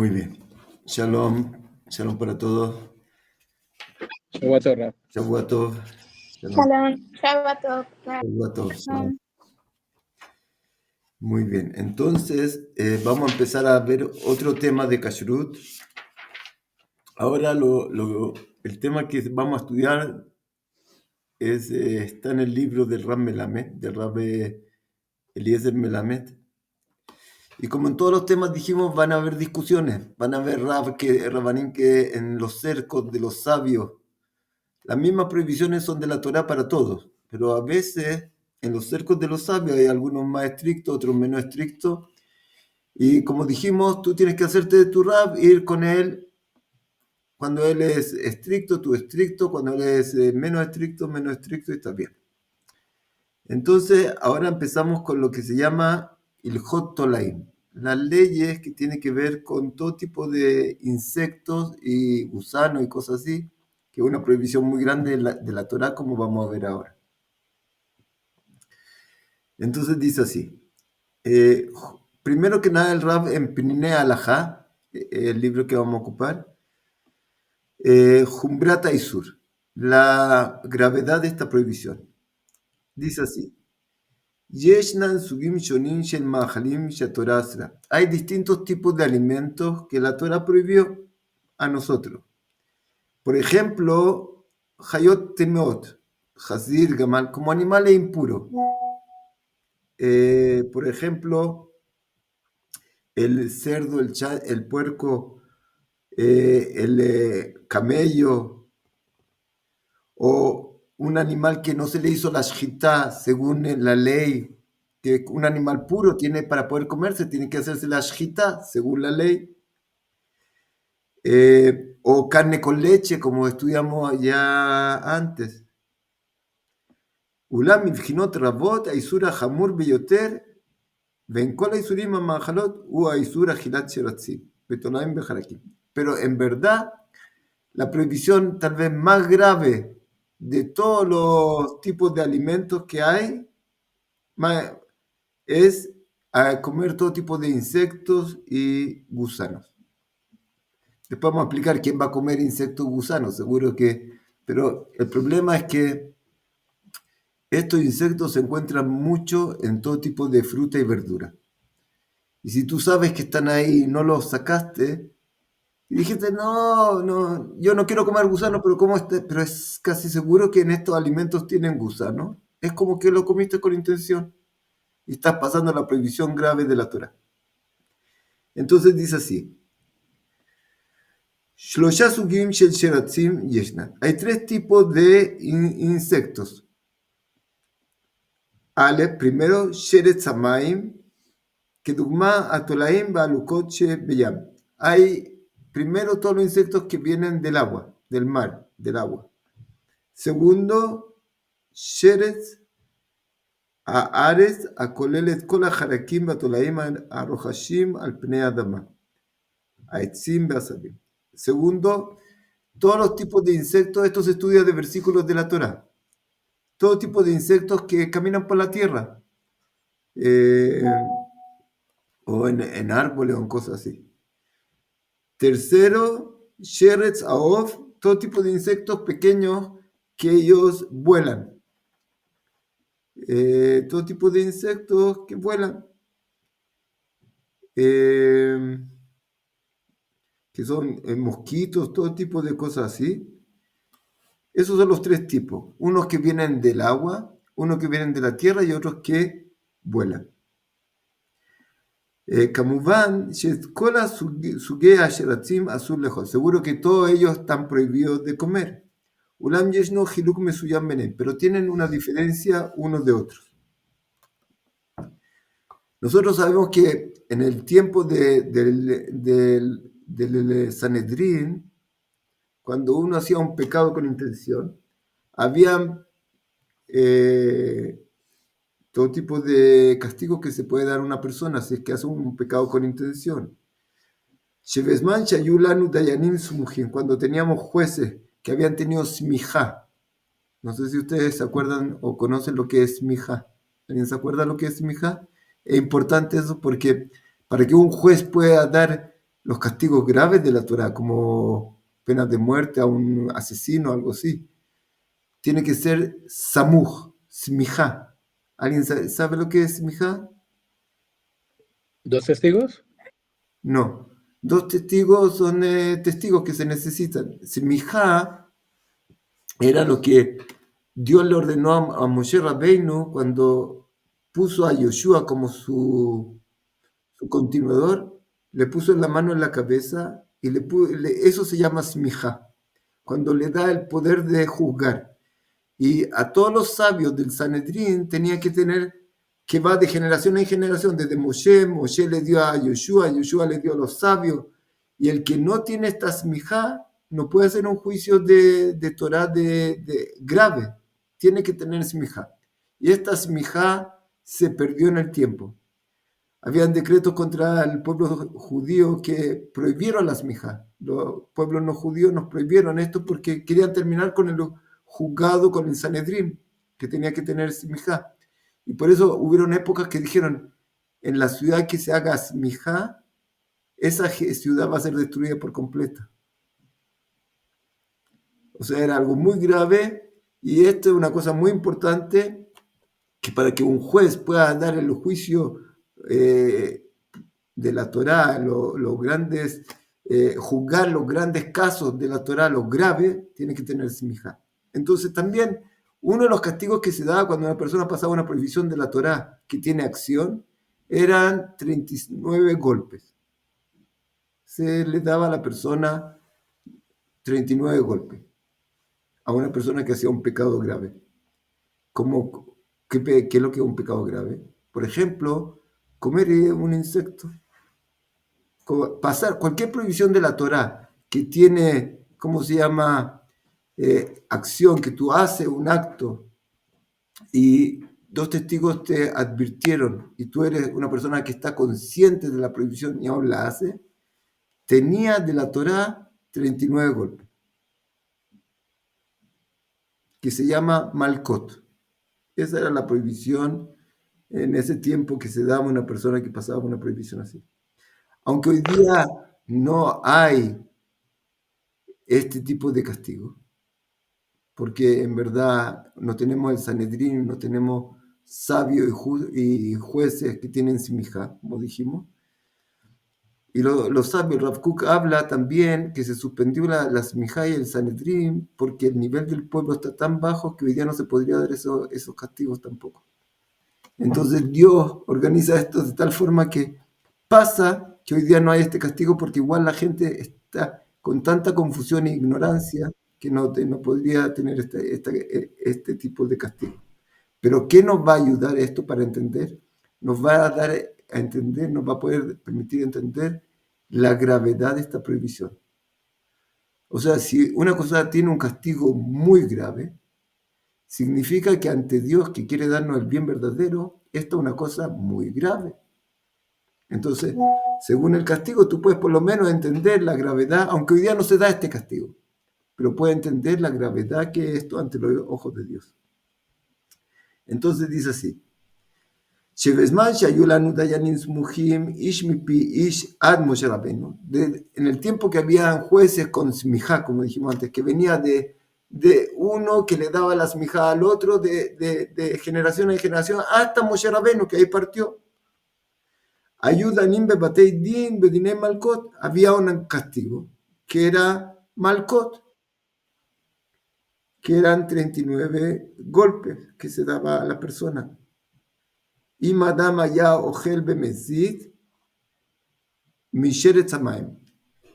Muy bien. Shalom, shalom para todos. Shabbat Rab. Shavua tov. Shalom, Shabbat tov. Shavua tov, shalom. Muy bien. Entonces, vamos a empezar a ver otro tema de Kashrut. Ahora el tema que vamos a estudiar está en el libro del Rab Melamed, del Rab Eliezer Melamed. Y como en todos los temas dijimos, van a haber discusiones, van a haber rabanín que en los cercos de los sabios, las mismas prohibiciones son de la Torá para todos, pero a veces en los cercos de los sabios hay algunos más estrictos, otros menos estrictos, y como dijimos, tú tienes que hacerte de tu rab, ir con él, cuando él es estricto, tú estricto, cuando él es menos estricto, y está bien. Entonces, ahora empezamos con lo que se llama Ilhot Tolaim, las leyes que tienen que ver con todo tipo de insectos y gusanos y cosas así, que es una prohibición muy grande de la Torá, como vamos a ver ahora. Entonces dice así, primero que nada el Rab en Pinine Alajá, el libro que vamos a ocupar, Jumbrata Isur, la gravedad de esta prohibición. Dice así, hay distintos tipos de alimentos que la Torah prohibió a nosotros. Por ejemplo, Hayot Temeot, Hazir, Gamal, como animales impuros. Por ejemplo, el cerdo, el puerco, el camello, o un animal que no se le hizo la shchita según la ley, que un animal puro tiene para poder comerse, tiene que hacerse la shchita según la ley. O carne con leche, como estudiamos ya antes. Ulam mivchinot rabot, aisura hamur beyoter, ven kol aisurim amahalot, u aisura hilat sheratzim, betolaim bejarakim. Pero en verdad, la prohibición tal vez más grave de todos los tipos de alimentos que hay es comer todo tipo de insectos y gusanos. Después vamos a explicar quién va a comer insectos y gusanos, seguro que... Pero el problema es que estos insectos se encuentran mucho en todo tipo de fruta y verdura. Y si tú sabes que están ahí y no los sacaste, y dijiste, no, yo no quiero comer gusano, pero es casi seguro que en estos alimentos tienen gusano. Es como que lo comiste con intención y estás pasando la prohibición grave de la Torah. Entonces dice así. Hay tres tipos de insectos. Primero, Sheretz Hamayim, que dugma atolaim ba'alukot shebeyam. Hay primero todos los insectos que vienen del agua, del mar, del agua. Segundo, Sheretz Haaretz akolelet kol hacharakim ba'atolaim arohashim al pnei adama. Aitzim be'asabim. Segundo, todos los tipos de insectos, esto se estudia de versículos de la Torah. Todo tipo de insectos que caminan por la tierra. O en árboles o en cosas así. Tercero, Sheretz Aof, todo tipo de insectos pequeños que ellos vuelan. Todo tipo de insectos que vuelan. Que son mosquitos, todo tipo de cosas así. Esos son los tres tipos. Unos que vienen del agua, unos que vienen de la tierra y otros que vuelan. Kamuvan, seguro que todos ellos están prohibidos de comer. Ulam yeshno hiluk mesuyam benen, pero tienen una diferencia unos de otros. Nosotros sabemos que en el tiempo del Sanedrín, cuando uno hacía un pecado con intención, había todo tipo de castigo que se puede dar a una persona si es que hace un pecado con intención. Cuando teníamos jueces que habían tenido smijá. No sé si ustedes se acuerdan o conocen lo que es smijá. ¿Alguien se acuerda lo que es smijá? Es importante eso porque para que un juez pueda dar los castigos graves de la Torá, como penas de muerte a un asesino, algo así, tiene que ser samuj, smijá. ¿Alguien sabe lo que es smijá? ¿Dos testigos? No. 2 testigos son testigos que se necesitan. Smijá era lo que Dios le ordenó a Moshe Rabbeinu cuando puso a Yoshua como su continuador, le puso la mano en la cabeza y eso se llama smijá, cuando le da el poder de juzgar. Y a todos los sabios del Sanedrín tenía que tener, que va de generación en generación, desde Moshe le dio a Yoshua le dio a los sabios, y el que no tiene esta smijá no puede hacer un juicio de Torah grave, tiene que tener smijá. Y esta smijá se perdió en el tiempo. Habían decretos contra el pueblo judío que prohibieron las mijas. Los pueblos no judíos nos prohibieron esto porque querían terminar con el juzgado, con el Sanedrín, que tenía que tener smijá. Y por eso hubieron épocas que dijeron, en la ciudad que se haga smijá, esa ciudad va a ser destruida por completo. O sea, era algo muy grave, y esto es una cosa muy importante, que para que un juez pueda dar el juicio de la Torá, los grandes, juzgar los grandes casos de la Torá, los graves, tiene que tener smijá. Entonces también uno de los castigos que se daba cuando una persona pasaba una prohibición de la Torá que tiene acción, eran 39 golpes. Se le daba a la persona 39 golpes, a una persona que hacía un pecado grave. ¿Qué es lo que es un pecado grave? Por ejemplo, comer un insecto. Pasar cualquier prohibición de la Torá que tiene, ¿cómo se llama? Acción, que tú haces un acto y 2 testigos te advirtieron y tú eres una persona que está consciente de la prohibición y aún la hace, tenía de la Torá 39 golpes, que se llama Malkot. Esa era la prohibición en ese tiempo que se daba a una persona que pasaba una prohibición así. Aunque hoy día no hay este tipo de castigo, porque en verdad no tenemos el Sanedrín, no tenemos sabios y jueces que tienen simijá, como dijimos. Y los sabios, Rav Kook habla también que se suspendió la simijá y el Sanedrín porque el nivel del pueblo está tan bajo que hoy día no se podría dar esos castigos tampoco. Entonces Dios organiza esto de tal forma que pasa que hoy día no hay este castigo porque igual la gente está con tanta confusión e ignorancia que no podría tener este tipo de castigo. Pero ¿qué nos va a ayudar esto para entender? Nos va a dar a entender, nos va a poder permitir entender la gravedad de esta prohibición. O sea, si una cosa tiene un castigo muy grave, significa que ante Dios, que quiere darnos el bien verdadero, esto es una cosa muy grave. Entonces, según el castigo, tú puedes por lo menos entender la gravedad, aunque hoy día no se da este castigo, pero puedes entender la gravedad que es esto ante los ojos de Dios. Entonces dice así, en el tiempo que había jueces con smijá, como dijimos antes, que venía de uno que le daba la smijá al otro, de generación en generación, hasta Moshe Rabbeinu, que ahí partió. Ayudanim bebatei din bedinei malkot, había un castigo, que era malkot, que eran 39 golpes que se daba a la persona. Y madama ya ojel bemezid, misheret samaim.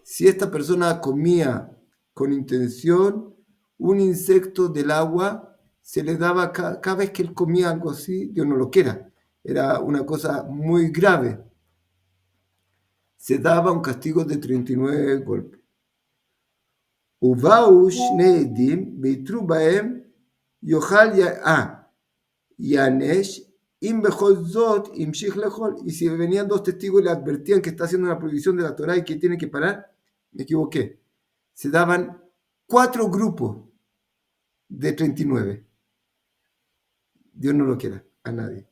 Si esta persona comía con intención un insecto del agua, se le daba cada vez que él comía algo así, Dios no lo quiera, era una cosa muy grave. Se daba un castigo de 39 golpes. Ubau shne edim beitru baem yochal yanesh im bechol zot imshich lechol. Y si venían 2 testigos y le advertían que está haciendo una prohibición de la Torá y que tiene que parar, me equivoqué. Se daban 4 grupos de 39. Dios no lo quiera a nadie.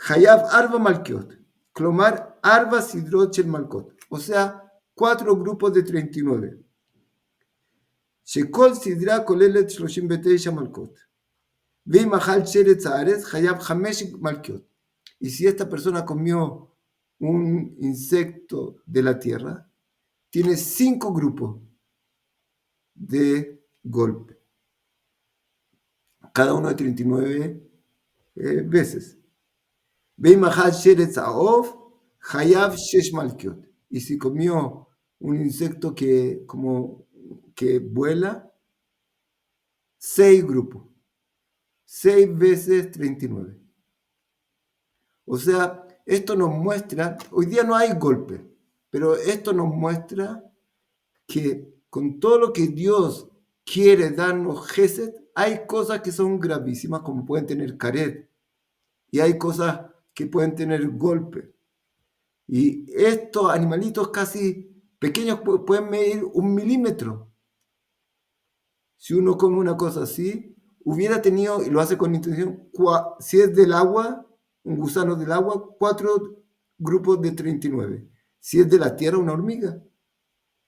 Hayav arba malkiot, clomar arba sidrot shel malkot. O sea, 4 grupos de 39. Shekol Sidra Kolelet 39 Malkot. Veimahal Sheretz Haaretz Hayab 5 Malkiot. Y si esta persona comió un insecto de la tierra, tiene 5 grupos de golpe. Cada uno de 39 veces. Veimahal Sheretz Aof Hayab 6 Malkiot. Y si comió un insecto que vuela, 6 grupos. 6 veces 39. O sea, esto nos muestra, hoy día no hay golpe, pero esto nos muestra que con todo lo que Dios quiere darnos Gesed, hay cosas que son gravísimas, como pueden tener caret, y hay cosas que pueden tener golpe. Y estos animalitos casi pequeños pueden medir 1 milímetro. Si uno come una cosa así, hubiera tenido, y lo hace con intención, si es del agua, un gusano del agua, 4 grupos de 39. Si es de la tierra, una hormiga,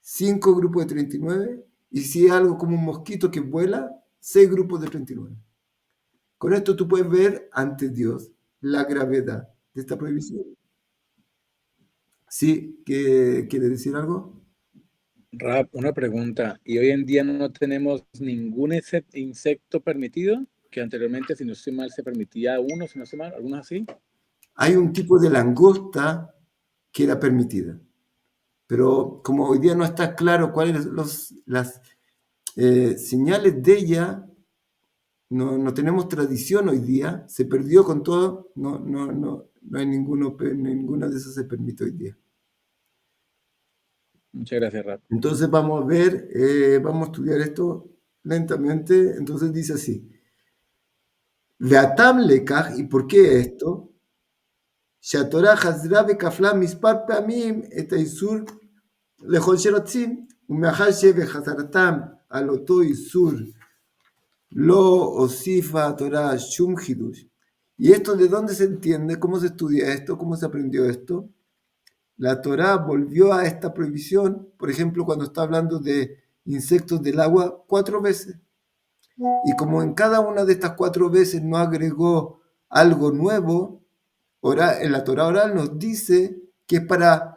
5 grupos de 39. Y si es algo como un mosquito que vuela, 6 grupos de 39. Con esto tú puedes ver ante Dios la gravedad de esta prohibición. ¿Sí? ¿Quiere decir algo? Rab, una pregunta. ¿Y hoy en día no tenemos ningún insecto permitido? Que anteriormente, si no estoy mal, se permitía uno, si no estoy mal, algunos así. Hay un tipo de langosta que era permitida, pero como hoy día no está claro cuáles son las señales de ella, no tenemos tradición hoy día, se perdió con todo, no hay ninguna de esas se permite hoy día. Muchas gracias, Rab. Entonces vamos a ver, vamos a estudiar esto lentamente. Entonces dice así: Veatam lekach, ¿y por qué esto? Shatorah hazra bekafla mispar pamim et האיסור לכל שרוצים, ומאחר שבחזרתם על אותו איסור לא הוסיפה התורה שום חידוש. ¿Y esto de dónde se entiende? ¿Cómo se estudia esto? ¿Cómo se aprendió esto? La Torá volvió a esta prohibición, por ejemplo, cuando está hablando de insectos del agua, 4 veces. Y como en cada una de estas 4 veces no agregó algo nuevo, en la Torá oral nos dice que es para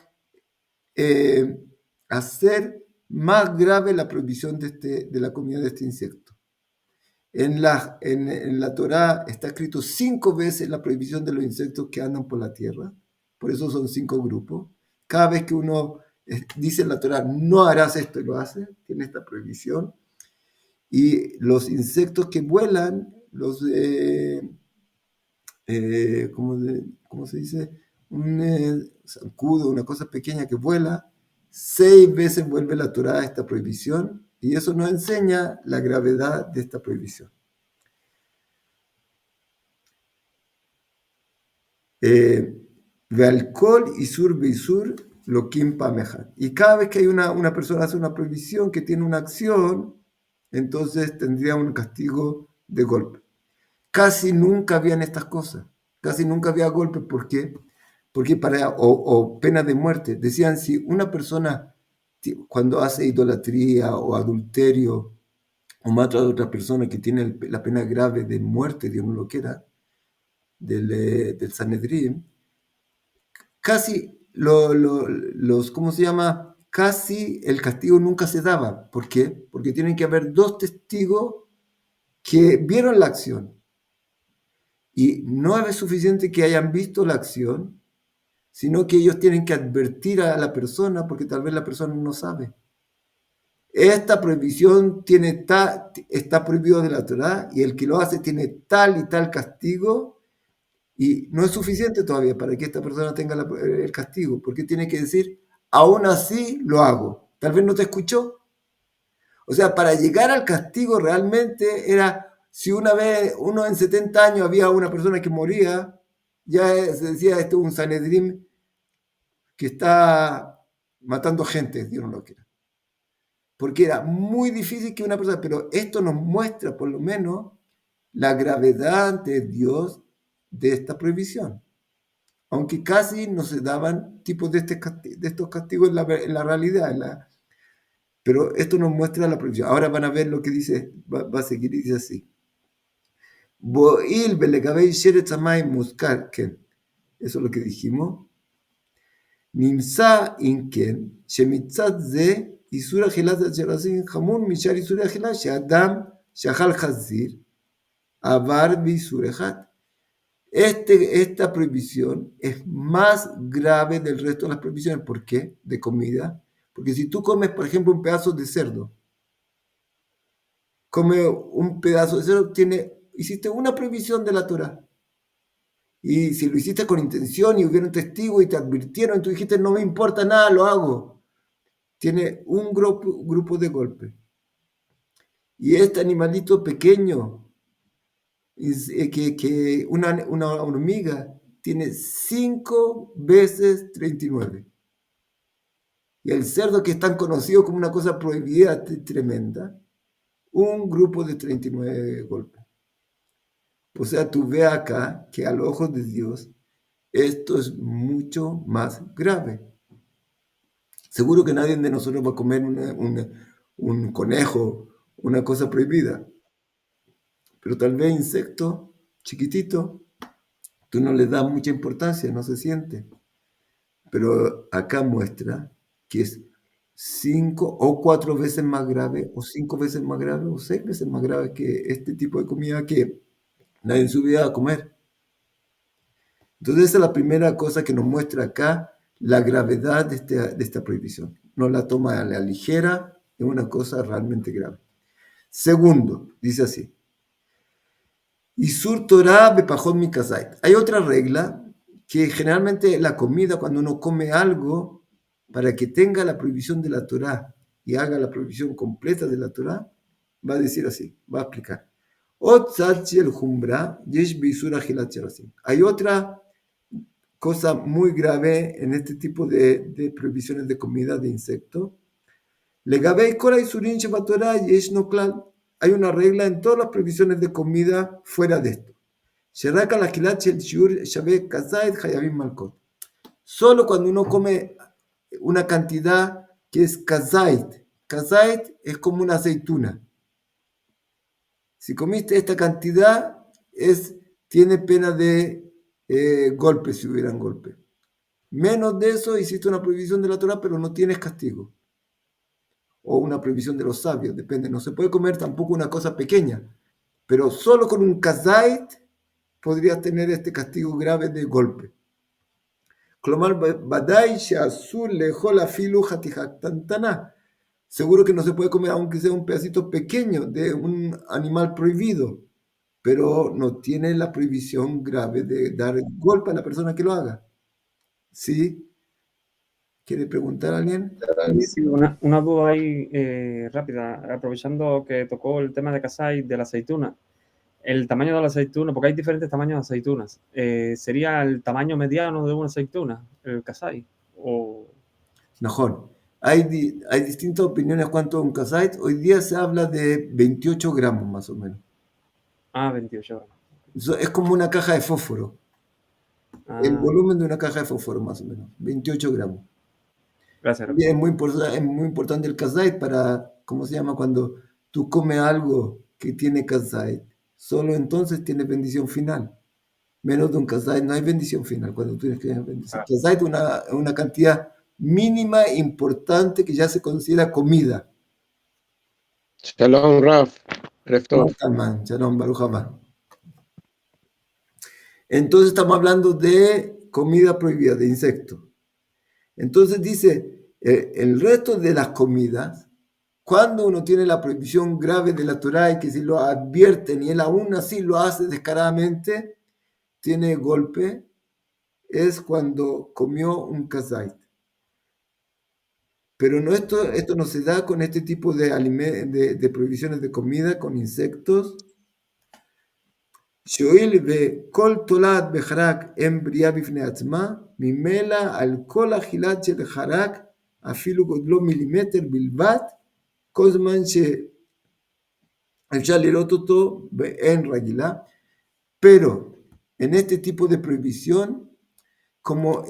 hacer más grave la prohibición de la comida de este insecto. En la Torá está escrito 5 veces la prohibición de los insectos que andan por la tierra, por eso son 5 grupos. Cada vez que uno dice en la Torá, no harás esto y lo hace, tiene esta prohibición. Y los insectos que vuelan, ¿cómo se dice? Un zancudo, una cosa pequeña que vuela, 6 veces vuelve la Torá a esta prohibición, y eso nos enseña la gravedad de esta prohibición. Vealkol isur beisur lokim pamejan. Y cada vez que hay una persona hace una prohibición que tiene una acción, entonces tendría un castigo de golpe. Casi nunca habían estas cosas, casi nunca había golpe. ¿Por qué? Porque o pena de muerte. Decían, si una persona cuando hace idolatría o adulterio o mata a otra persona que tiene la pena grave de muerte, Dios no lo quiera, del Sanedrín, casi ¿cómo se llama? Casi el castigo nunca se daba. ¿Por qué? Porque tienen que haber 2 testigos que vieron la acción. Y no es suficiente que hayan visto la acción, sino que ellos tienen que advertir a la persona, porque tal vez la persona no sabe. Esta prohibición está prohibido de la Torá, y el que lo hace tiene tal y tal castigo, y no es suficiente todavía para que esta persona tenga el castigo, porque tiene que decir, aún así lo hago. Tal vez no te escuchó. O sea, para llegar al castigo realmente era, si una vez, uno en 70 años había una persona que moría, ya se decía, esto es un Sanedrín que está matando gente, Dios no lo quiera. Porque era muy difícil que una persona, pero esto nos muestra por lo menos la gravedad de Dios de esta prohibición. aunque casi no se daban tipos de estos castigos en la realidad. Pero esto nos muestra la prohibición. Ahora van a ver lo que dice, va a seguir y dice así. Bo'il belegabei sheret samay muskar, ken. Eso es lo que dijimos. Nimsa inken, shemitzat ze, isura gilat acherasin jamun, mishar isura gilat, sheadam, shahal chazir, avar bisurejat. Esta prohibición es más grave del resto de las prohibiciones. ¿Por qué? De comida. Porque si tú comes, por ejemplo, un pedazo de cerdo, hiciste una prohibición de la Torah. Y si lo hiciste con intención y hubiera un testigo y te advirtieron y tú dijiste, no me importa nada, lo hago, tiene un grupo de golpe. Y este animalito pequeño, que una hormiga, tiene 5 veces 39. Y el cerdo, que es tan conocido como una cosa prohibida tremenda, un grupo de 39 golpes. O sea, tú ves acá que a los ojos de Dios esto es mucho más grave. Seguro que nadie de nosotros va a comer un conejo, una cosa prohibida. Pero tal vez insecto chiquitito, tú no le das mucha importancia, no se siente. Pero acá muestra que es 5 o 4 veces más grave, o 5 veces más grave, o 6 veces más grave que este tipo de comida que nadie en su vida va a comer. Entonces esa es la primera cosa que nos muestra acá la gravedad de esta prohibición. No la toma a la ligera, es una cosa realmente grave. Segundo, dice así. Isur Torah bepajot mikazait. Hay otra regla que generalmente la comida, cuando uno come algo, para que tenga la prohibición de la Torah y haga la prohibición completa de la Torah, va a decir así, va a explicar. Hay otra cosa muy grave en este tipo de prohibiciones de comida de insectos. Hay una regla en todas las prohibiciones de comida fuera de esto. Solo cuando uno come una cantidad que es kazait. Kazait es como una aceituna. Si comiste esta cantidad, tiene pena de golpe, si hubieran golpe. Menos de eso, hiciste una prohibición de la Torah, pero no tienes castigo. O una prohibición de los sabios, depende. No se puede comer tampoco una cosa pequeña, pero solo con un kazait podrías tener este castigo grave de golpe. Seguro que no se puede comer aunque sea un pedacito pequeño de un animal prohibido, pero no tiene la prohibición grave de dar golpe a la persona que lo haga. ¿Sí? ¿Quiere preguntar a alguien? Sí, una duda ahí rápida, aprovechando que tocó el tema de Kasai, de la aceituna. El tamaño de la aceituna, porque hay diferentes tamaños de aceitunas. ¿Sería el tamaño mediano de una aceituna, el Kasai? O... Mejor. Hay distintas opiniones cuánto es un kazait. Hoy día se habla de 28 gramos más o menos. 28 gramos. Es como una caja de fósforo. El Ah, volumen de una caja de fósforo más o menos. 28 gramos. gracias. También es muy importante el kazait para, ¿cómo se llama? Cuando tú comes algo que tiene kazait, solo entonces tiene bendición final. Menos de un kazait no hay bendición final cuando tú tienes que bendición. Kazait es una cantidad mínima importante que ya se considera comida. Shalom, Raf. Reftov. Shalom, Baruch haba. Entonces estamos hablando de comida prohibida, de insectos. Entonces dice, el resto de las comidas, cuando uno tiene la prohibición grave de la Torah y que si lo advierten y él aún así lo hace descaradamente, tiene golpe, es cuando comió un kazait. Pero no, esto no se da con este tipo de prohibiciones de comida, con insectos. Shoil ve kol tolat beharak em bria bifnei atzma, mimela al kol achilat shel harak, afilu godlo milimeter bilvat, כל זמן שאפשר לראות אותו באין רגילה, pero en este tipo de prohibición como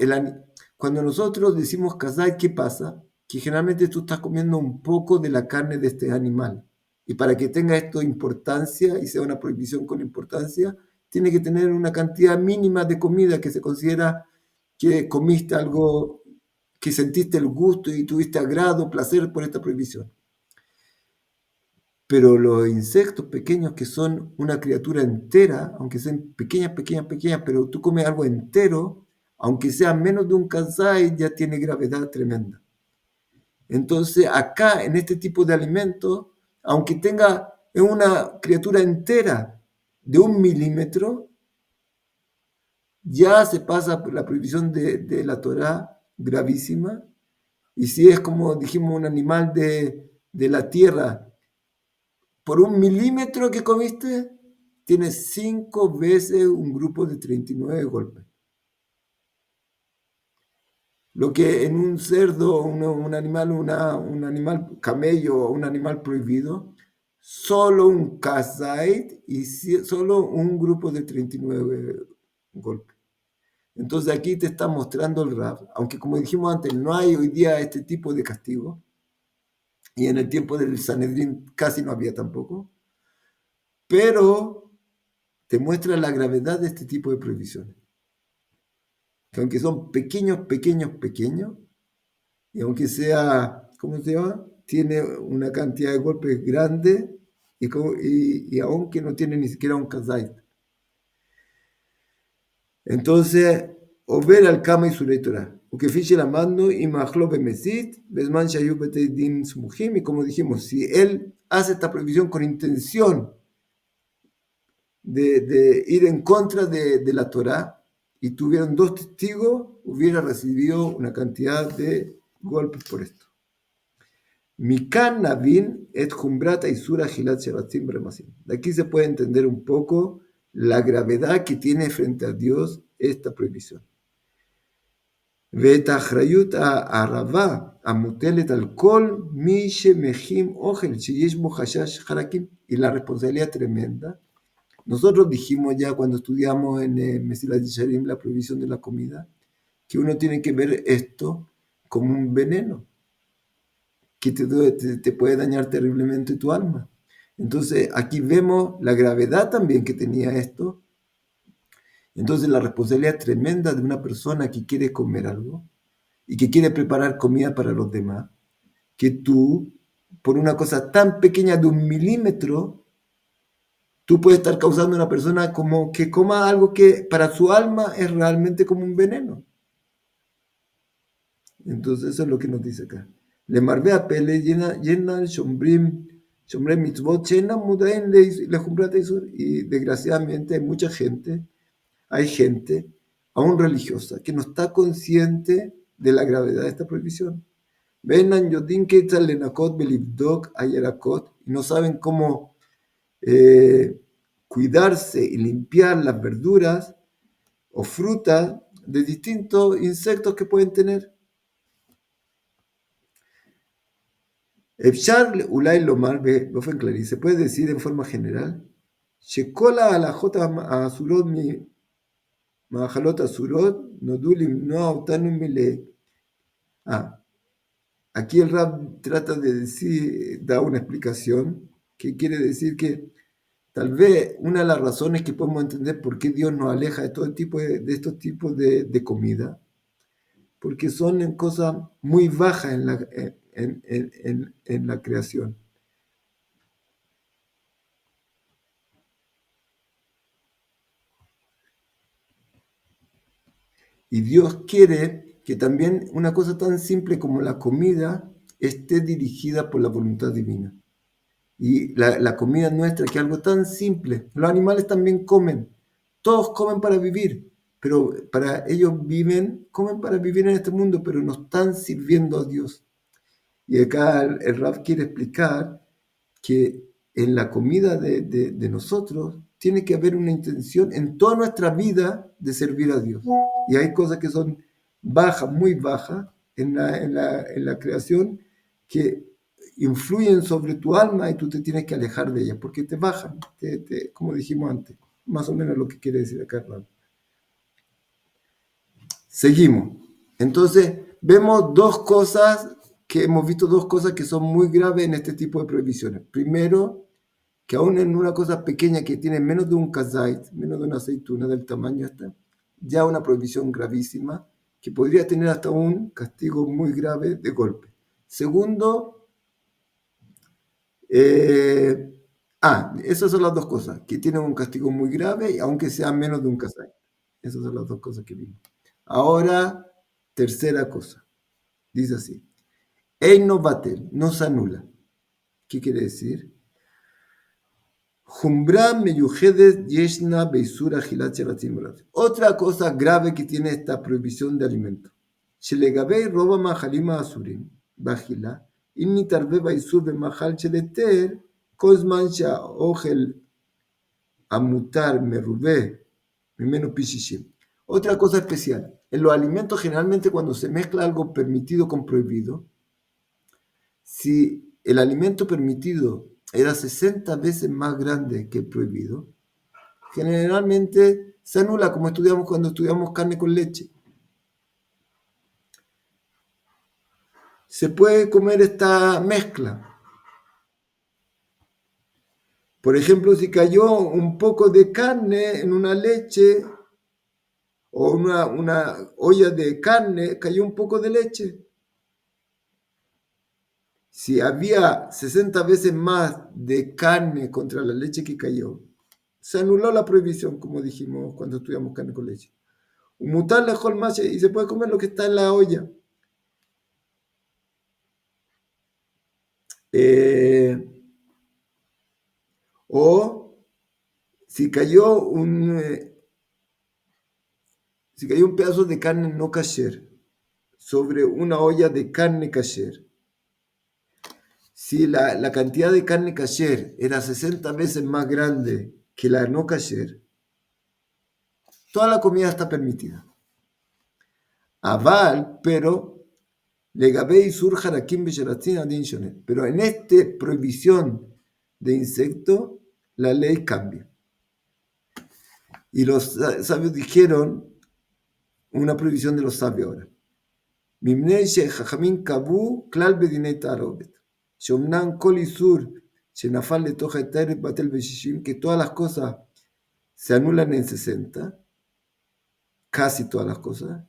cuando nosotros decimos kazait, ¿qué pasa? Que generalmente tú estás comiendo un poco de la carne de este animal. Y para que tenga esto importancia y sea una prohibición con importancia, tiene que tener una cantidad mínima de comida que se considera que comiste algo, que sentiste el gusto y tuviste agrado, placer por esta prohibición. Pero los insectos pequeños que son una criatura entera, aunque sean pequeñas, pero tú comes algo entero, aunque sea menos de un kazait, ya tiene gravedad tremenda. Entonces, acá, en este tipo de alimentos, aunque tenga una criatura entera de 1 milímetro, ya se pasa por la prohibición de la Torá gravísima. Y si es como dijimos un animal de la tierra, por 1 milímetro que comiste, tienes 5 veces un grupo de 39 golpes. Lo que en un cerdo, un animal camello, un animal prohibido, solo un kazait y solo un grupo de 39 golpes. Entonces aquí te está mostrando el Rav, aunque como dijimos antes, no hay hoy día este tipo de castigo, y en el tiempo del Sanedrín casi no había tampoco, pero te muestra la gravedad de este tipo de prohibiciones. Que aunque son pequeños, y aunque sea, ¿cómo se llama? Tiene una cantidad de golpes grande y aunque no tiene ni siquiera un kazait. Entonces, Over al Kama y su Torah. Porque fiche la mando y Mahlo Bemesit, Besman Shayu Beteidim Smuhim, y como dijimos, si él hace esta prohibición con intención de ir en contra de la Torah, y tuvieron 2 testigos, hubiera recibido una cantidad de golpes por esto. Mikan Navin et Jumbrata y Sura Gilat Sheratzim Bremasim. De aquí se puede entender un poco la gravedad que tiene frente a Dios esta prohibición. ואת האחריות הרבה המוטלת על כל מי שמכין אוכל שיש בו חשש חרקים, y la responsabilidad tremenda. Nosotros dijimos ya cuando estudiamos en Mesilat Yesharim la prohibición de la comida, que uno tiene que ver esto como un veneno, que te puede dañar terriblemente tu alma. Entonces aquí vemos la gravedad también que tenía esto. Entonces la responsabilidad tremenda de una persona que quiere comer algo y que quiere preparar comida para los demás, que tú, por una cosa tan pequeña de 1 milímetro, tú puedes estar causando a una persona como que coma algo que para su alma es realmente como un veneno. Entonces eso es lo que nos dice acá. Le marve a pele llena el shombrim mitzvot, llena mudain le jumbrata y desgraciadamente hay gente, aún religiosa, que no está consciente de la gravedad de esta prohibición. Venan yodin ketzal lenakot belivdok ayarakot, y no saben cómo cuidarse y limpiar las verduras o frutas de distintos insectos que pueden tener. Efshar ulay lomar beofen clarí, se puede decir en forma general, shekola alajot asurot mi mahalot asurot nodulim no autanum mile. Aquí el Rab trata de decir, da una explicación que quiere decir que tal vez una de las razones que podemos entender por qué Dios nos aleja de todo tipo de estos tipos de comida, porque son cosas muy bajas en la creación. Y Dios quiere que también una cosa tan simple como la comida esté dirigida por la voluntad divina. Y la comida nuestra, que es algo tan simple. Los animales también comen. Todos comen para vivir, pero para ellos comen para vivir en este mundo, pero no están sirviendo a Dios. Y acá el Rav quiere explicar que en la comida de nosotros tiene que haber una intención en toda nuestra vida de servir a Dios. Y hay cosas que son bajas, muy bajas en la creación, que influyen sobre tu alma y tú te tienes que alejar de ellas, porque te bajan, como dijimos antes, más o menos lo que quiere decir acá Rav. Seguimos. Entonces, vemos hemos visto dos cosas que son muy graves en este tipo de prohibiciones. Primero, que aún en una cosa pequeña que tiene menos de un kazait, menos de una aceituna del tamaño esta, ya una prohibición gravísima que podría tener hasta un castigo muy grave de golpe. Segundo, esas son las dos cosas, que tienen un castigo muy grave, aunque sea menos de un kazait. Esas son las dos cosas que vimos. Ahora, tercera cosa. Dice así. Eino batel, no se anula. ¿Qué quiere decir? Otra cosa grave que tiene esta prohibición de alimentos. Otra cosa especial. En los alimentos, generalmente, cuando se mezcla algo permitido con prohibido, si el alimento permitido era 60 veces más grande que el prohibido, generalmente se anula, como estudiamos cuando estudiamos carne con leche. Se puede comer esta mezcla. Por ejemplo, si cayó un poco de carne en una leche o una olla de carne, cayó un poco de leche. Si había 60 veces más de carne contra la leche que cayó, se anuló la prohibición, como dijimos cuando estudiamos carne con leche. Mutar la holmache y se puede comer lo que está en la olla. O si cayó un pedazo de carne no kasher sobre una olla de carne kasher, si la cantidad de carne kasher era 60 veces más grande que la no kasher, toda la comida está permitida. Aval, pero pero en esta prohibición de insecto, la ley cambia. Y los sabios dijeron una prohibición de los sabios ahora. Que todas las cosas se anulan en 60, casi todas las cosas.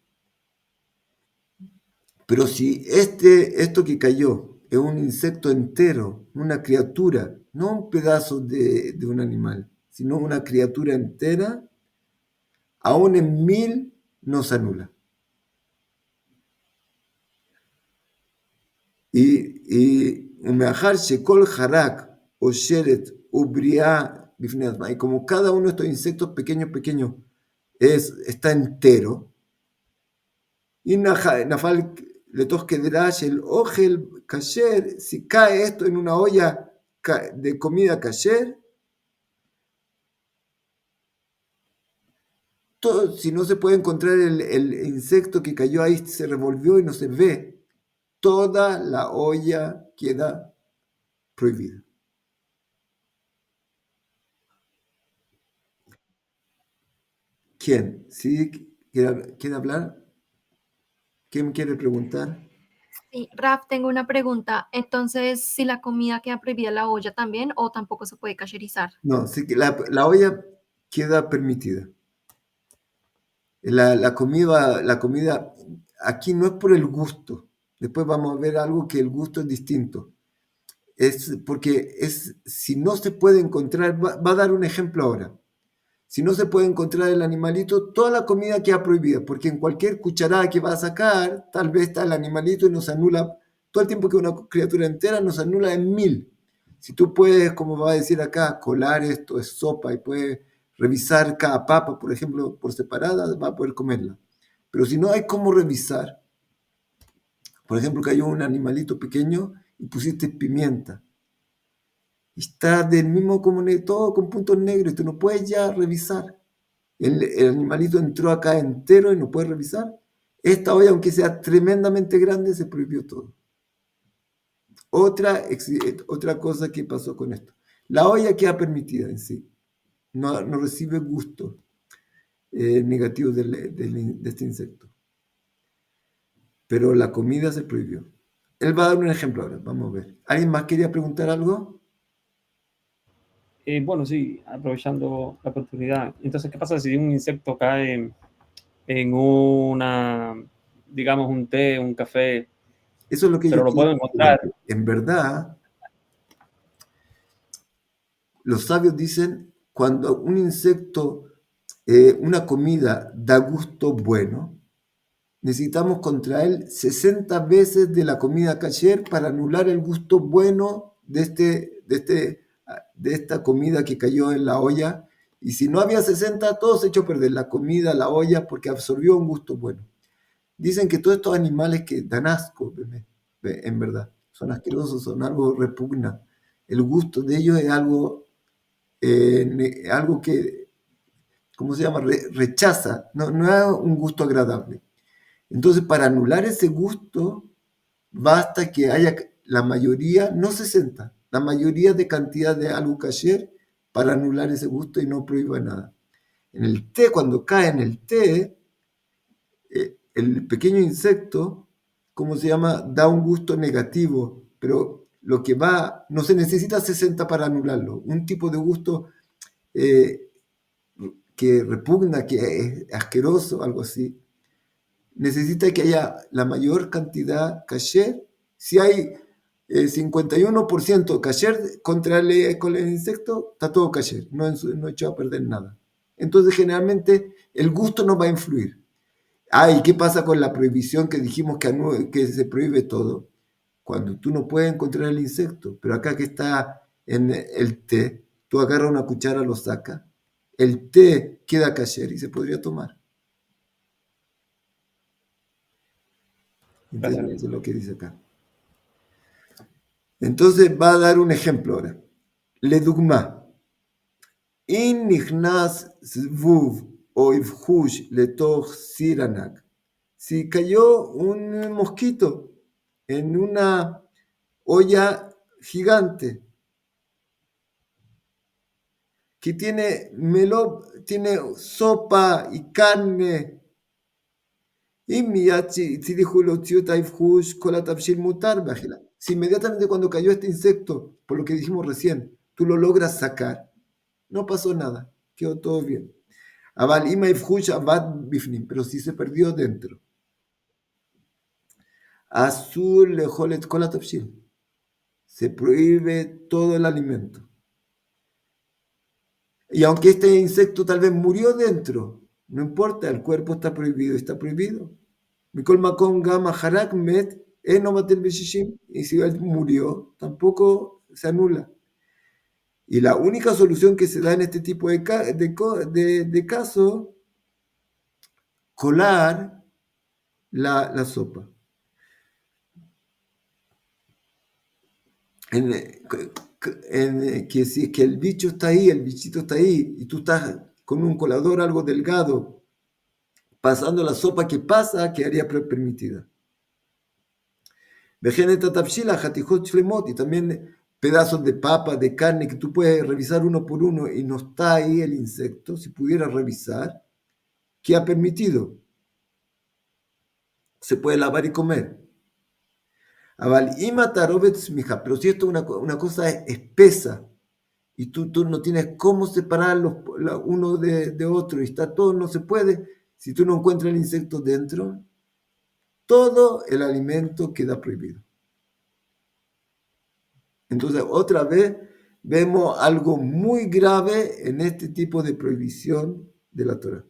Pero si esto que cayó es un insecto entero, una criatura, no un pedazo de un animal, sino una criatura entera, aún en 1000 no se anula. Y como cada uno de estos insectos pequeños está entero, y Nafal le el ogel kasher, si cae esto en una olla de comida kasher, si no se puede encontrar el insecto que cayó ahí, se revolvió y no se ve, toda la olla queda prohibida. ¿Quién? ¿Sí? ¿Quiere hablar? ¿Quién quiere preguntar? Sí, Raf, tengo una pregunta. Entonces, si la comida queda prohibida en la olla también, o tampoco se puede kasherizar. No, sí que la olla queda permitida. La comida aquí no es por el gusto. Después vamos a ver algo que el gusto es distinto. Es porque si no se puede encontrar, va a dar un ejemplo ahora. Si no se puede encontrar el animalito, toda la comida queda prohibida, porque en cualquier cucharada que va a sacar, tal vez está el animalito y nos anula, todo el tiempo que una criatura entera nos anula en 1000. Si tú puedes, como va a decir acá, colar esto es sopa y puedes revisar cada papa, por ejemplo, por separada, va a poder comerla. Pero si no hay cómo revisar, por ejemplo, que hay un animalito pequeño y pusiste pimienta, está del mismo como todo con puntos negros, y tú no puedes ya revisar. El animalito entró acá entero y no puede revisar. Esta olla, aunque sea tremendamente grande, se prohibió todo. Otra cosa que pasó con esto. La olla queda permitida en sí. No recibe gusto negativo de este insecto. pero la comida se prohibió. Él va a dar un ejemplo ahora, vamos a ver. ¿Alguien más quería preguntar algo? Bueno, sí, aprovechando la oportunidad. Entonces, ¿qué pasa si un insecto cae en una, digamos, un té, un café, Eso es lo que yo pero lo puedo quería encontrar? decir. En verdad, los sabios dicen, cuando un insecto, una comida da gusto bueno, necesitamos contra él 60 veces de la comida kasher para anular el gusto bueno de esta comida que cayó en la olla. Y si no había 60, todo se echó a perder, la comida, la olla, porque absorbió un gusto bueno. Dicen que todos estos animales que dan asco, en verdad, son asquerosos, son algo repugna. El gusto de ellos es algo que, ¿cómo se llama? Rechaza, no es un gusto agradable. Entonces, para anular ese gusto, basta que haya la mayoría, no 60, la mayoría de cantidad de algo kasher para anular ese gusto y no prohíba nada. En el té, cuando cae en el té, el pequeño insecto, ¿cómo se llama? Da un gusto negativo, pero lo que va, no se necesita 60 para anularlo. Un tipo de gusto eh, que repugna, que es asqueroso, algo así, necesita que haya la mayor cantidad kasher. Si hay 51% kasher con el insecto, está todo kasher, no echó a perder nada. Entonces, generalmente, el gusto no va a influir. ¿Y qué pasa con la prohibición que dijimos que se prohíbe todo? Cuando tú no puedes encontrar el insecto, pero acá que está en el té, tú agarras una cuchara, lo sacas, el té queda kasher y se podría tomar. Gracias. Eso es lo que dice acá. Entonces va a dar un ejemplo ahora. Le dugma. In nichnas zvuv o ivhush letoch siranak. Si cayó un mosquito en una olla gigante que tiene tiene sopa y carne. Si inmediatamente cuando cayó este insecto, por lo que dijimos recién, tú lo logras sacar, no pasó nada, quedó todo bien. Pero si se perdió dentro, azul lejolet kolatapshil, se prohíbe todo el alimento. Y aunque este insecto tal vez murió dentro, no importa, el cuerpo está prohibido, está prohibido. Mikol Makom Gama Harak Met Enomatel Beshishim, y si él murió, tampoco se anula. Y la única solución que se da en este tipo de casos, colar la sopa. Que si es que el bicho está ahí, el bichito está ahí, y tú estás con un colador algo delgado, pasando la sopa que pasa, quedaría permitida. Y también pedazos de papa, de carne, que tú puedes revisar uno por uno y no está ahí el insecto, si pudieras revisar, ¿qué ha permitido? Se puede lavar y comer. Pero si esto es una cosa espesa y tú no tienes cómo separarlos uno de otro y está todo, no se puede, si tú no encuentras el insecto dentro, todo el alimento queda prohibido. Entonces, otra vez vemos algo muy grave en este tipo de prohibición de la Torah.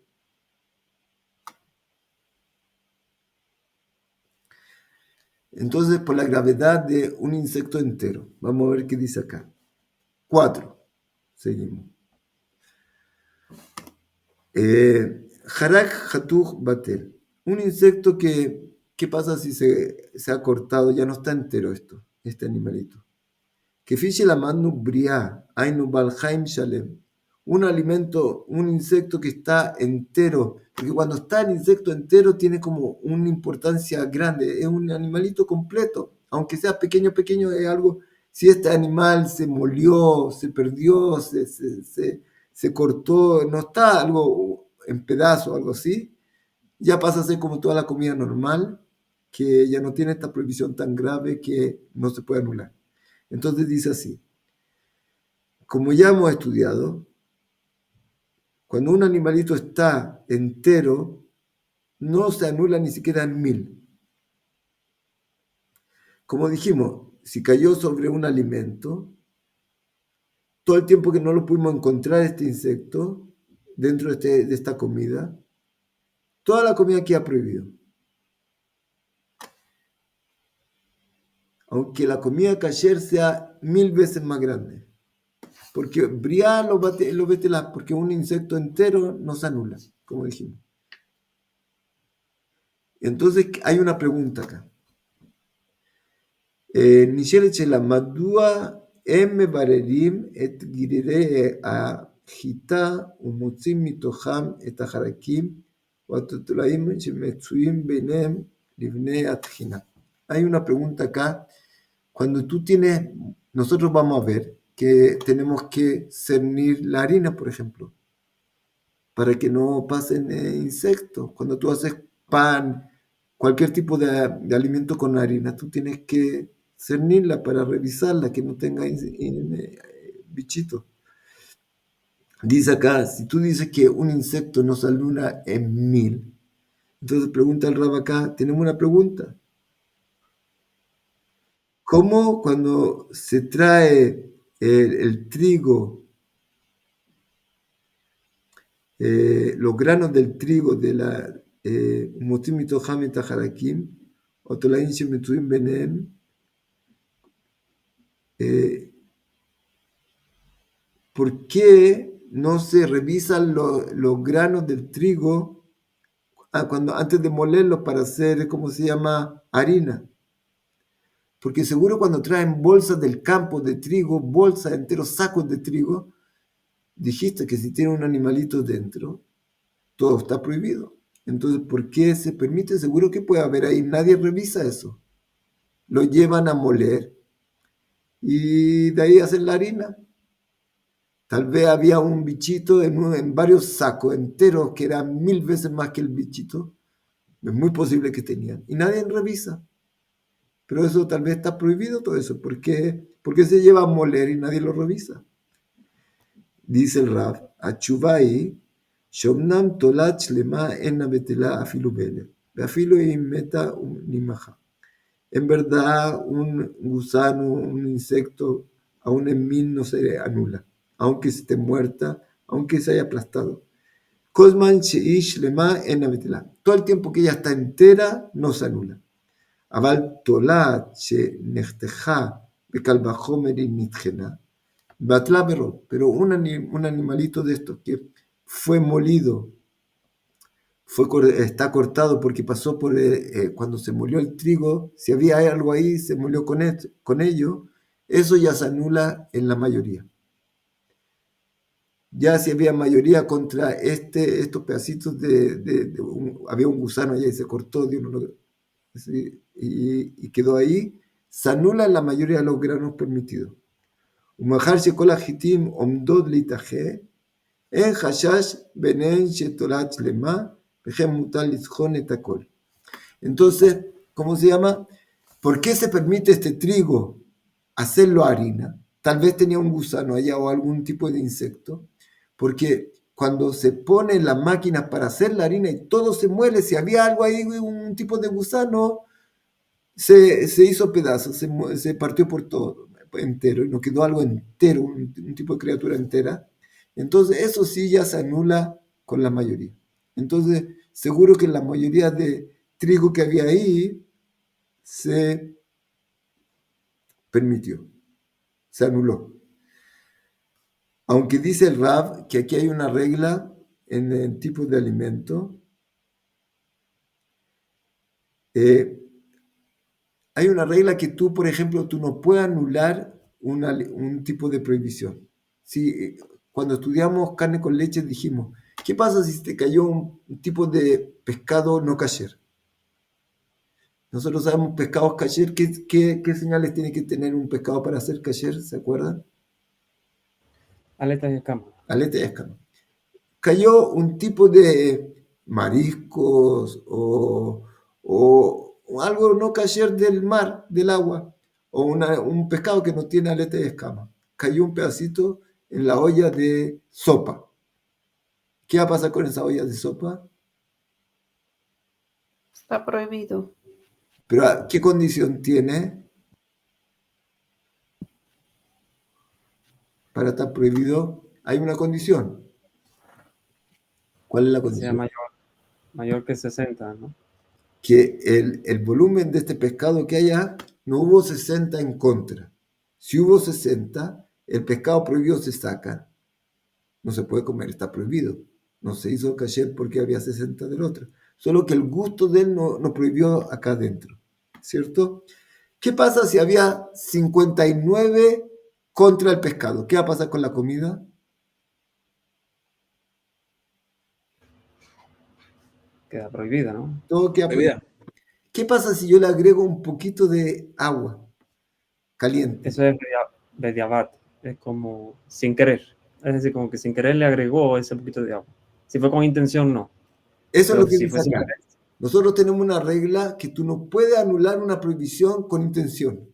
Entonces, por la gravedad de un insecto entero. Vamos a ver qué dice acá. 4. Seguimos. Harak Hatuch Batel. Un insecto que, ¿qué pasa si se ha cortado? Ya no está entero este animalito. Que fiche la manu bria, ainu balhaim shalem. Un alimento, un insecto que está entero, porque cuando está el insecto entero tiene como una importancia grande, es un animalito completo, aunque sea pequeño, es algo, si este animal se molió, se perdió, se cortó, no está algo en pedazo, algo así, ya pasa a ser como toda la comida normal, que ya no tiene esta prohibición tan grave que no se puede anular. Entonces dice así, como ya hemos estudiado, cuando un animalito está entero, no se anula ni siquiera en 1000. Como dijimos, si cayó sobre un alimento, todo el tiempo que no lo pudimos encontrar este insecto dentro de esta comida, toda la comida queda prohibida. Aunque la comida kasher sea 1000 veces más grande. Porque briá lo betelá, porque un insecto entero no se anula, como dijimos. Entonces hay una pregunta acá. נשאלת שאלה, מדוע הם מבררים את גרעיני החיטה ומוצאים מתוכם את החרקים והתולעים שמצויים ביניהם לבני התחינה? Hay una pregunta acá. Cuando tú tienes, nosotros vamos a ver que tenemos que cernir la harina, por ejemplo, para que no pasen insectos. Cuando tú haces pan, cualquier tipo de alimento con harina, tú tienes que cernirla para revisarla, que no tenga bichitos. Dice acá, si tú dices que un insecto no se anula en 1000, entonces pregunta el Rab acá, tenemos una pregunta. ¿Cómo cuando se trae el trigo, los granos del trigo de la Mutim Mitoham et Harakim, o Tolaim Shemetzuim Benem, ¿por qué no se revisan los granos del trigo antes de molerlos para hacer, ¿cómo se llama?, harina? Porque seguro cuando traen bolsas del campo de trigo, bolsas enteros, sacos de trigo, dijiste que si tiene un animalito dentro, todo está prohibido. Entonces, ¿por qué se permite? Seguro que puede haber ahí, nadie revisa eso. Lo llevan a moler y de ahí hacen la harina. Tal vez había un bichito en varios sacos enteros que eran 1000 veces más que el bichito. Es muy posible que tenían. Y nadie revisa. Pero eso tal vez está prohibido todo eso. ¿Por qué se lleva a moler y nadie lo revisa? Dice el Rav, Achuvai, Shomnam tolat shlema ena betela afilu bele, afilu meta nimaja. En verdad, un gusano, un insecto, aún en 1000 no se anula, aunque esté muerta, aunque se haya aplastado. Kozman sheish lema ena betela. Todo el tiempo que ella está entera, no se anula. Aval tolat she nechteja bekalba homer nitjena. Pero un animalito de estos que fue molido, está cortado porque pasó por cuando se molió el trigo, si había algo ahí, se molió con ello, eso ya se anula en la mayoría. Ya si había mayoría contra estos pedacitos había un gusano allá y se cortó y quedó ahí, se anula en la mayoría de los granos permitidos. ומאחר שכל החיטים עומדות להתאחה, אין חשש ביניהן שתולעת שלמה, וכן מותר לטחון את הכל. Entonces, ¿cómo se llama? ¿Por qué se permite este trigo hacerlo harina? Tal vez tenía un gusano allá o algún tipo de insecto, porque cuando se ponen las máquinas para hacer la harina y todo se muele, si había algo ahí, un tipo de gusano, se hizo pedazos, se partió por todo entero y nos quedó algo entero, un tipo de criatura entera. Entonces eso sí ya se anula con la mayoría. Entonces seguro que la mayoría de trigo que había ahí se permitió, se anuló. Aunque dice el Rav que aquí hay una regla en el tipo de alimento, hay una regla que tú, por ejemplo, tú no puedes anular un tipo de prohibición. Si, cuando estudiamos carne con leche dijimos, ¿qué pasa si te cayó un tipo de pescado no kasher? Nosotros sabemos pescados kasher, ¿qué señales tiene que tener un pescado para ser kasher? ¿Se acuerdan? Aletas y escamas. Aleta y escama. Cayó un tipo de mariscos o algo no kasher del mar, del agua, o un pescado que no tiene aleta de escama. Cayó un pedacito en la olla de sopa. ¿Qué va a pasar con esa olla de sopa? Está prohibido. Pero ¿qué condición tiene para estar prohibido? Hay una condición. ¿Cuál es la Que sea condición? mayor que 60, ¿no? Que el volumen de este pescado que haya, no hubo 60 en contra. Si hubo 60, el pescado prohibido se saca. No se puede comer, está prohibido. No se hizo kasher porque había 60 del otro. Solo que el gusto de él no prohibió acá adentro. ¿Cierto? ¿Qué pasa si había 59 contra el pescado? ¿Qué va a pasar con la comida? Queda prohibida, ¿no? Todo queda prohibido. Bebida. ¿Qué pasa si yo le agrego un poquito de agua caliente? Eso es bediabat, es como sin querer. Es decir, como que sin querer le agregó ese poquito de agua. Si fue con intención, no. Eso es Pero lo que si dice fue sin acá. querer, Nosotros tenemos una regla que tú no puedes anular una prohibición con intención.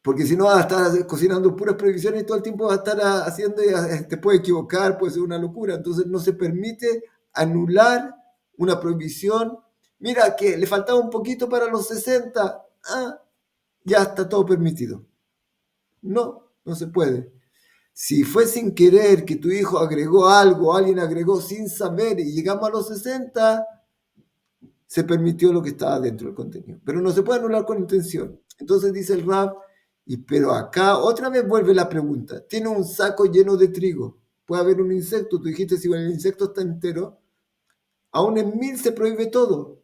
Porque si no vas a estar cocinando puras prohibiciones y todo el tiempo vas a estar haciendo, y te puede equivocar, puede ser una locura. Entonces no se permite anular una prohibición. Mira que le faltaba un poquito para los 60. Ya está todo permitido. No se puede. Si fue sin querer que tu hijo agregó algo, alguien agregó sin saber y llegamos a los 60, se permitió lo que estaba dentro del contenido. Pero no se puede anular con intención. Entonces dice el Rab, pero acá otra vez vuelve la pregunta. Tiene un saco lleno de trigo. Puede haber un insecto. Tú dijiste, si el insecto está entero, aún en 1000 se prohíbe todo.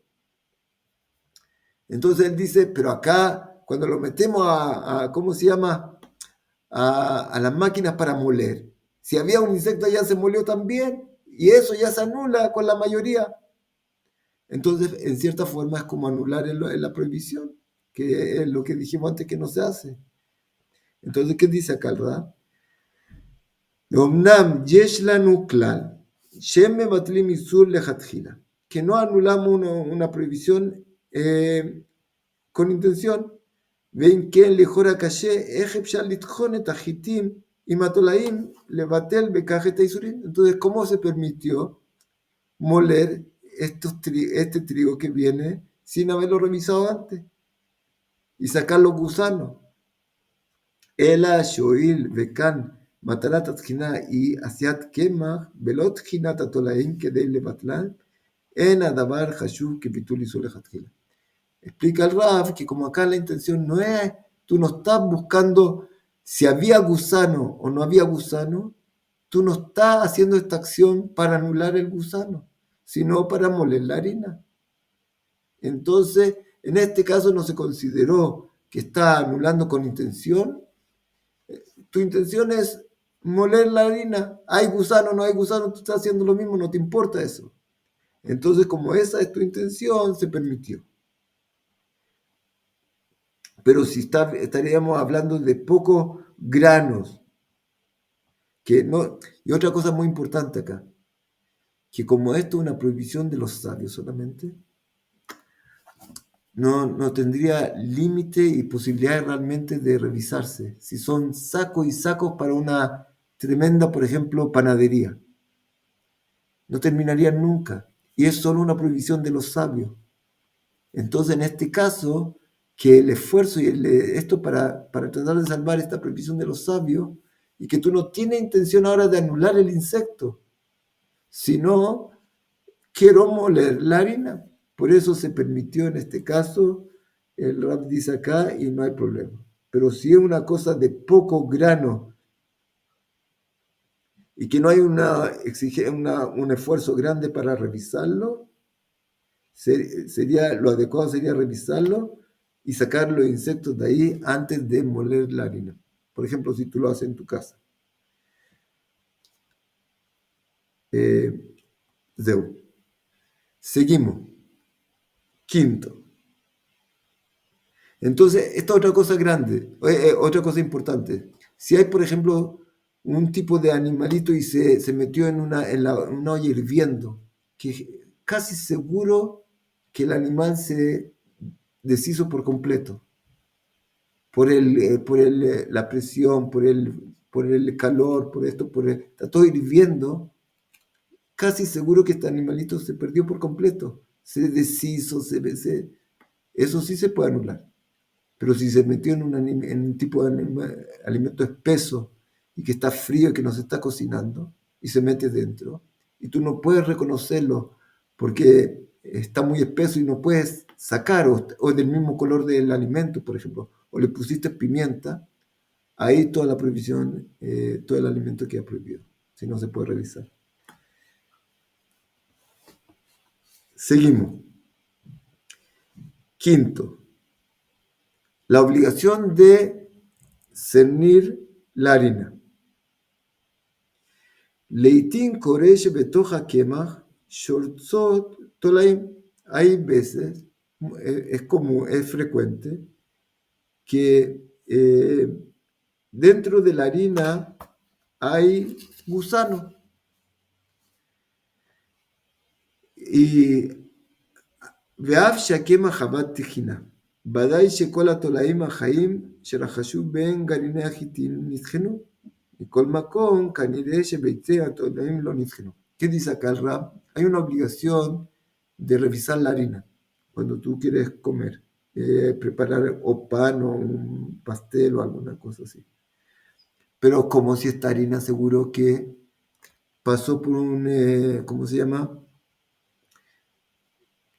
Entonces él dice, pero acá, cuando lo metemos ¿cómo se llama? A las máquinas para moler. Si había un insecto ya se molió también. Y eso ya se anula con la mayoría. Entonces, en cierta forma, es como anular en la prohibición, que es lo que dijimos antes que no se hace. Entonces, ¿qué dice acá el Rab? Omnam yesh lanu klal, shem mevatlim isur lechatchila, que no anulamos una prohibición con intención. Ven que lejora caché, ejeb shal litjon et ajitim y matolaim levatel bekaj isurim. Entonces, ¿cómo se permitió moler este trigo que viene sin haberlo revisado antes y sacar los gusanos? Ela shoil vekan matarat atchina y asiat kemach belot chinat atolaim kedei levatlan en adabar hashuv que pitul hizo lejatchila. Explica el Raf que como acá la intención no es, tú no estás buscando si había gusano o no había gusano, tú no estás haciendo esta acción para anular el gusano, sino para moler la harina. Entonces, en este caso no se consideró que está anulando con intención. Tu intención es moler la harina. Hay gusano, no hay gusano, tú estás haciendo lo mismo, no te importa eso. Entonces, como esa es tu intención, se permitió. Pero si estaríamos hablando de pocos granos, que no, y otra cosa muy importante acá, que como esto es una prohibición de los sabios solamente, no tendría límite y posibilidad realmente de revisarse. Si son sacos y sacos para una tremenda, por ejemplo, panadería, no terminarían nunca. Y es solo una prohibición de los sabios. Entonces, en este caso, que el esfuerzo y esto para tratar de salvar esta prohibición de los sabios, y que tú no tienes intención ahora de anular el insecto, sino quiero moler la harina. Por eso se permitió en este caso, el Rab dice acá, y no hay problema. Pero si es una cosa de poco grano y que no hay un esfuerzo grande para revisarlo, lo adecuado sería revisarlo y sacar los insectos de ahí antes de moler la harina. Por ejemplo, si tú lo haces en tu casa. Zeu. Seguimos. Quinto. Entonces, esta otra cosa grande, otra cosa importante. Si hay, por ejemplo, un tipo de animalito y se metió en una olla hirviendo, que casi seguro que el animal se deshizo por completo, la presión, por el calor, está todo hirviendo, casi seguro que este animalito se perdió por completo, se deshizo, eso sí se puede anular. Pero si se metió en un tipo de alimento espeso y que está frío y que no se está cocinando y se mete dentro, y tú no puedes reconocerlo porque está muy espeso y no puedes sacar, o es del mismo color del alimento, por ejemplo, o le pusiste pimienta, ahí toda la prohibición, todo el alimento queda prohibido, si no se puede revisar. Seguimos. Quinto, la obligación de cernir la harina. Leitin koresh betoja kemach shortzot tolaim. Hay veces, es común, es frecuente, que dentro de la harina hay gusano. Y ve'af shakema chabat tijina. ודאי שכל התולעים החיים שרחשו בין גרעיני החיטין נטחנו. מכל מקום, כנראה שביצי התולעים לא נטחנו. ¿Qué dice acá el Rab? Hay una obligación de revisar la harina cuando tú quieres comer, preparar o pan o un pastel o alguna cosa así. Pero como si esta harina seguro que pasó por ¿cómo se llama?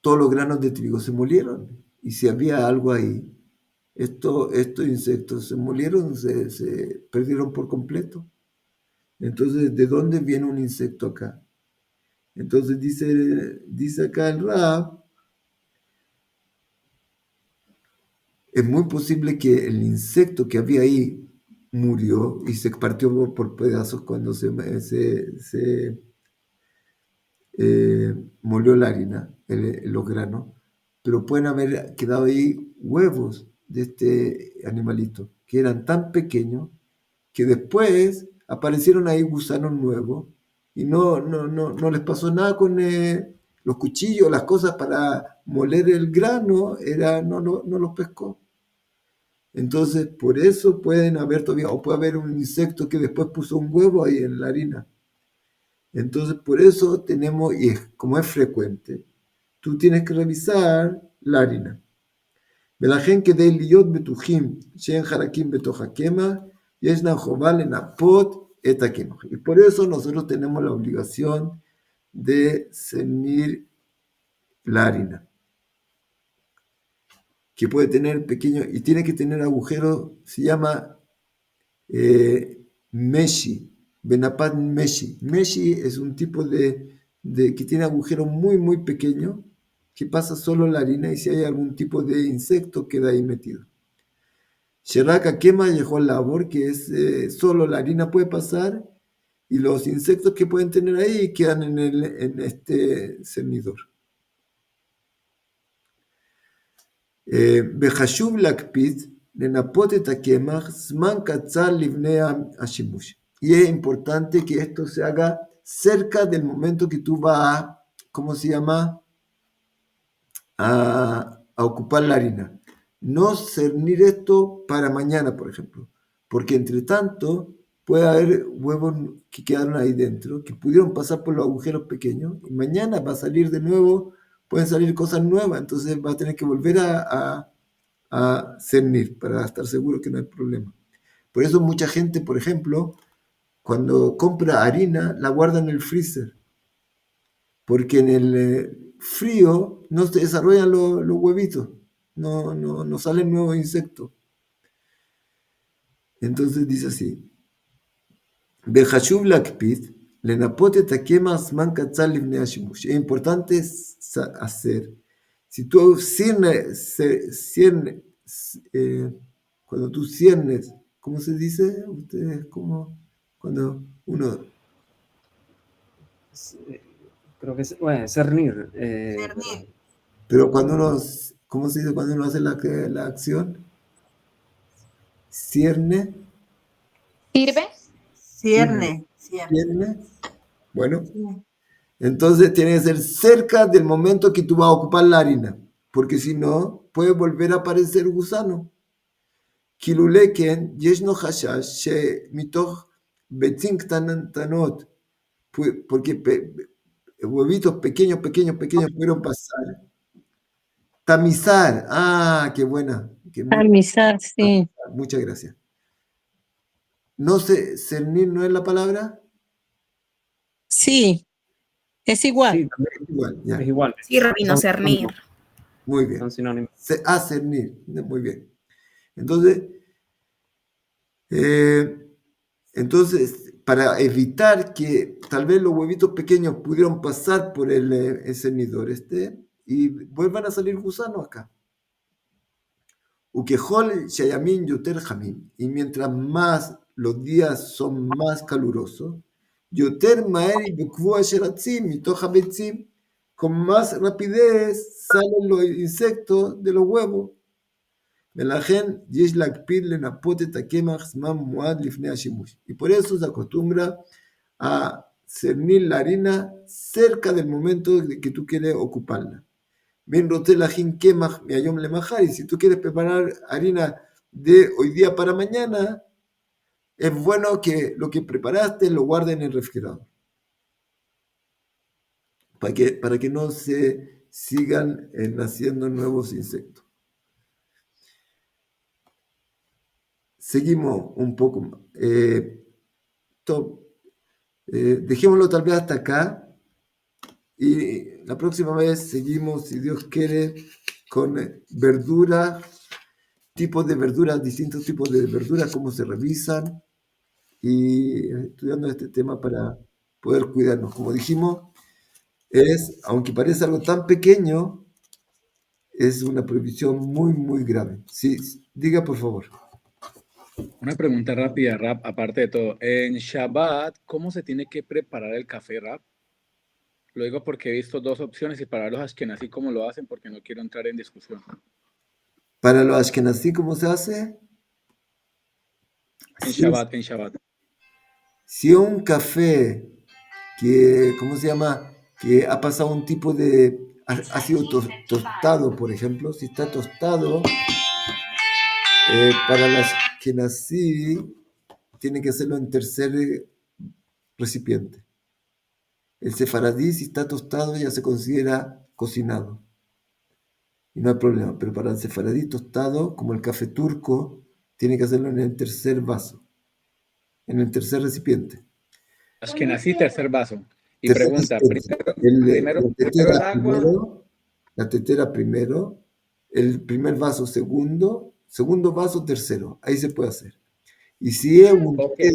Todos los granos de trigo se molieron. Y si había algo ahí, estos insectos se molieron, se perdieron por completo. Entonces, ¿de dónde viene un insecto acá? Entonces dice acá el Rab, es muy posible que el insecto que había ahí murió y se partió por pedazos cuando se molió la harina, los granos, pero pueden haber quedado ahí huevos de este animalito, que eran tan pequeños que después aparecieron ahí gusanos nuevos y no les pasó nada con los cuchillos, las cosas para moler el grano, no los pescó. Entonces, por eso pueden haber todavía, o puede haber un insecto que después puso un huevo ahí en la harina. Entonces, por eso tenemos, y como es frecuente, tú tienes que revisar la harina. ולכן כדי להיות בטוחים שאין חרקים בתוך הקמח, ישנה חובה לנפות את הקמח. Y por eso nosotros tenemos la obligación de cernir la harina, que puede tener pequeños, y tiene que tener agujeros, se llama meshi, benapat meshi. Meshi es un tipo que tiene agujeros muy, muy pequeños, que pasa solo la harina y si hay algún tipo de insecto queda ahí metido. Sheraka quema llegó labor, que es solo la harina puede pasar y los insectos que pueden tener ahí quedan en este cernidor. בחשוב להקפיד לנפות את הקמח זמן קצר לפני השימוש. Y es importante que esto se haga cerca del momento que tú vas a, ¿cómo se llama? A ocupar la harina. No cernir esto para mañana, por ejemplo, porque entre tanto puede haber huevos que quedaron ahí dentro, que pudieron pasar por los agujeros pequeños, y mañana va a salir de nuevo, pueden salir cosas nuevas, entonces va a tener que volver a cernir para estar seguro que no hay problema. Por eso mucha gente, por ejemplo, cuando compra harina, la guarda en el freezer, porque en el frío no se desarrollan los huevitos, no salen nuevos insectos. Entonces dice así, בחשוב להקפיד לנפות את הקמח זמן קצר לפני השימוש. Es importante hacer, si tú cuando tú ciernes, ¿cómo se dice? Ustedes, ¿cómo? Cuando uno... Creo que es, bueno, cernir. Pero cuando uno, ¿cómo se dice cuando uno hace la acción? Cierne. ¿Sirve? Cierne. Cierne. Bueno, entonces tiene que ser cerca del momento que tú vas a ocupar la harina, porque si no, puede volver a aparecer gusano. Kiluleken, yeshno hashash, she mitoch betzim tanot, porque huevitos pequeños pudieron pasar. Tamizar, qué buena. Tamizar, sí. Muchas gracias. No sé, cernir no es la palabra. Sí, es igual. Sí, también Igual, ya. es igual. Sí, rabino, Son cernir. sinónimos, Muy bien. son sinónimos. Cernir, muy bien. Entonces, para evitar que tal vez los huevitos pequeños pudieran pasar por el cernidor y vuelvan a salir gusanos acá. Ukehol shayamin yoter jamim. Y mientras más los días son más calurosos, yoter maer yukvu asher atzim mitoch habetzim, con más rapidez salen los insectos de los huevos. ולכן יש להקפיד לנפות את הקמח זמן מועד לפני השימוש. Y por eso se acostumbra a cernir la harina cerca del momento de que tú quieres ocuparla. Bien roté la jin quemaj mi ayom le majar, y si tú quieres preparar harina de hoy día para mañana, es bueno que lo que preparaste lo guardes en el refrigerador. Para que no se sigan naciendo nuevos insectos. Seguimos un poco más. Dejémoslo tal vez hasta acá y la próxima vez seguimos, si Dios quiere, con verduras, tipos de verduras, distintos tipos de verduras, cómo se revisan y estudiando este tema para poder cuidarnos. Como dijimos, aunque parece algo tan pequeño, es una prohibición muy, muy grave. Sí, diga por favor. Una pregunta rápida, Rap, aparte de todo. En Shabbat, ¿cómo se tiene que preparar el café, Rap? Lo digo porque he visto dos opciones y para los ashkenazí, ¿cómo lo hacen? Porque no quiero entrar en discusión. Para los ashkenazí, ¿cómo se hace? En Shabbat. Si un café que, ¿cómo se llama? Que ha pasado un tipo de, ha sido tostado, por ejemplo, si está tostado, para las que nací, tiene que hacerlo en tercer recipiente. El sefaradí, si está tostado, ya se considera cocinado. Y no hay problema, pero para el sefaradí tostado, como el café turco, tiene que hacerlo en el tercer vaso, en el tercer recipiente. Ashkenazí, tercer vaso. Y Tercer pregunta, recipiente. primero el agua. La tetera primero, el primer vaso segundo vaso tercero. Ahí se puede hacer. Y si es un té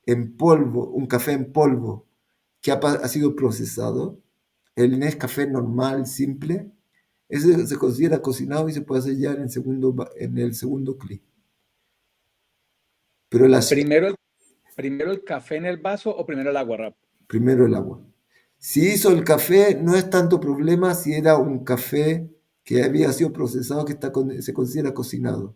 en polvo, un café en polvo que ha sido procesado, el Nescafé normal, simple, ese se considera cocinado y se puede hacer ya en el segundo clic. Pero ¿Primero el café en el vaso o primero el agua, Rap? Primero el agua. Si hizo el café, no es tanto problema si era un café que había sido procesado, que se considera cocinado.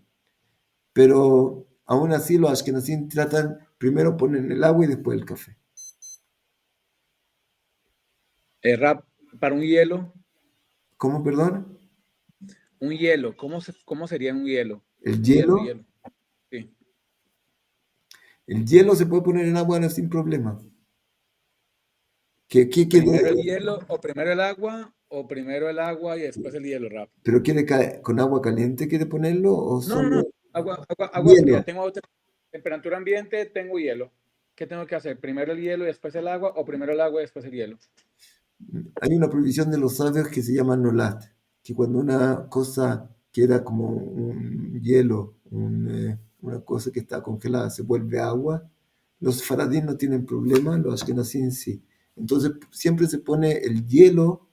Pero aún así los ashkenazim tratan, primero ponen el agua y después el café. Rap, para un hielo. ¿Cómo, perdón? Un hielo, ¿cómo sería un hielo? ¿El hielo? Sí. El hielo se puede poner en agua sin problema. ¿Primero el hielo o primero el agua o primero el agua y después el hielo, Rap? ¿Pero con agua caliente quiere ponerlo o solo? No, agua hielo? fría. Tengo temperatura ambiente, tengo hielo. ¿Qué tengo que hacer? ¿Primero el hielo y después el agua o primero el agua y después el hielo? Hay una prohibición de los sabios que se llama nolat, que cuando una cosa que era como un hielo, una cosa que está congelada, se vuelve agua, los faradín no tienen problema, los ashkenazim sí. Entonces siempre se pone el hielo